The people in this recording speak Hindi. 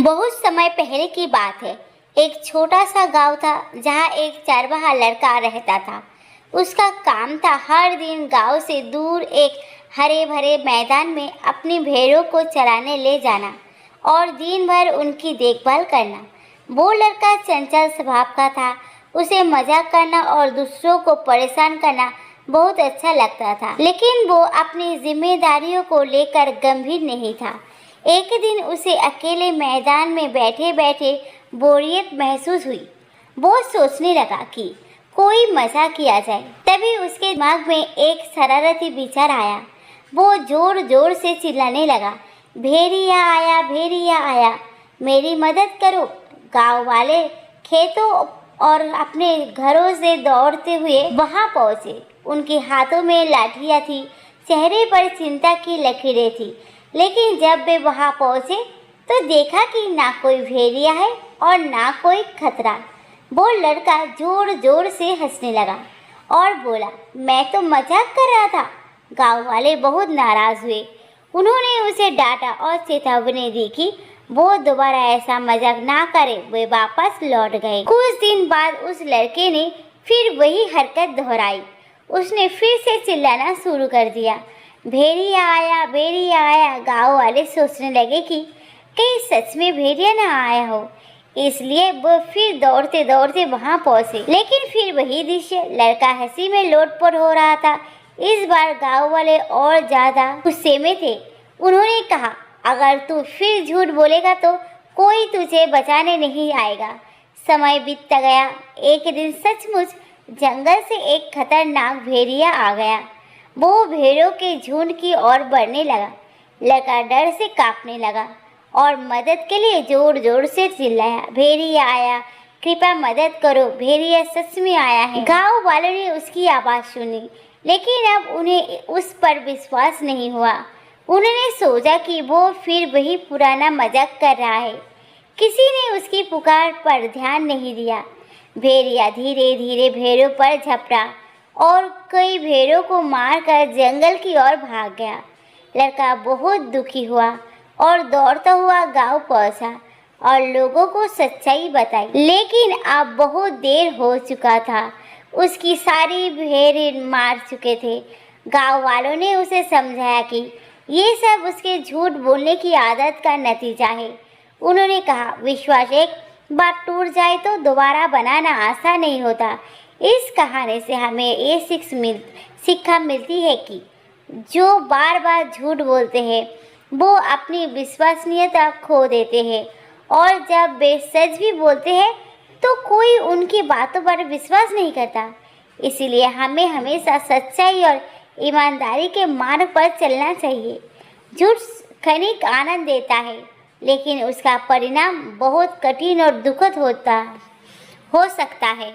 बहुत समय पहले की बात है। एक छोटा सा गांव था जहां एक चरवाहा लड़का रहता था। उसका काम था हर दिन गांव से दूर एक हरे भरे मैदान में अपनी भेड़ों को चराने ले जाना और दिन भर उनकी देखभाल करना। वो लड़का चंचल स्वभाव का था। उसे मजाक करना और दूसरों को परेशान करना बहुत अच्छा लगता था, लेकिन वो अपनी जिम्मेदारियों को लेकर गंभीर नहीं था। एक दिन उसे अकेले मैदान में बैठे बैठे बोरियत महसूस हुई। वो सोचने लगा कि कोई मजा किया जाए। तभी उसके दिमाग में एक शरारती विचार आया। वो जोर जोर से चिल्लाने लगा, भेड़िया आया, भेड़िया आया, मेरी मदद करो। गांव वाले खेतों और अपने घरों से दौड़ते हुए वहां पहुंचे। उनके हाथों में लाठियां थी, चेहरे पर चिंता की लकीरें थी। लेकिन जब वे वहां पहुंचे तो देखा कि ना कोई भेड़िया है और ना कोई खतरा। वो लड़का जोर जोर से हंसने लगा और बोला, मैं तो मजाक कर रहा था। गांव वाले बहुत नाराज हुए। उन्होंने उसे डांटा और चेतावनी दी कि वो दोबारा ऐसा मजाक ना करे। वे वापस लौट गए। कुछ दिन बाद उस लड़के ने फिर वही हरकत दोहराई। उसने फिर से चिल्लाना शुरू कर दिया, भेड़िया आया, भेड़िया आया। गांव वाले सोचने लगे कि कहीं सच में भेड़िया ना आया हो, इसलिए वो फिर दौड़ते दौड़ते वहां पहुंचे। लेकिन फिर वही दृश्य, लड़का हंसी में लोटपोट हो रहा था। इस बार गांव वाले और ज्यादा गुस्से में थे। उन्होंने कहा, अगर तू फिर झूठ बोलेगा तो कोई तुझे बचाने नहीं आएगा। समय बीतता गया। एक दिन सचमुच जंगल से एक खतरनाक भेड़िया आ गया। वो भेड़ों के झुंड की ओर बढ़ने लगा। लड़का डर से कांपने लगा और मदद के लिए जोर जोर से चिल्लाया, भेड़िया आया, कृपया मदद करो, भेड़िया सच में आया है। गांव वालों ने उसकी आवाज़ सुनी, लेकिन अब उन्हें उस पर विश्वास नहीं हुआ। उन्होंने सोचा कि वो फिर वही पुराना मजाक कर रहा है। किसी ने उसकी पुकार पर ध्यान नहीं दिया। भेड़िया धीरे धीरे भेड़ों पर झपटा और कई भेड़ों को मारकर जंगल की ओर भाग गया। लड़का बहुत दुखी हुआ और दौड़ता हुआ गांव पहुंचा और लोगों को सच्चाई बताई। लेकिन अब बहुत देर हो चुका था। उसकी सारी भेड़ें मार चुके थे। गांव वालों ने उसे समझाया कि ये सब उसके झूठ बोलने की आदत का नतीजा है। उन्होंने कहा, विश्वास एक बार टूट जाए तो दोबारा बनाना आसान नहीं होता। इस कहानी से हमें ये शिक्षा मिलती है कि जो बार बार झूठ बोलते हैं वो अपनी विश्वसनीयता खो देते हैं, और जब वे सच भी बोलते हैं तो कोई उनकी बातों पर विश्वास नहीं करता। इसीलिए हमें हमेशा सच्चाई और ईमानदारी के मार्ग पर चलना चाहिए। झूठ क्षणिक आनंद देता है, लेकिन उसका परिणाम बहुत कठिन और दुखद हो सकता है।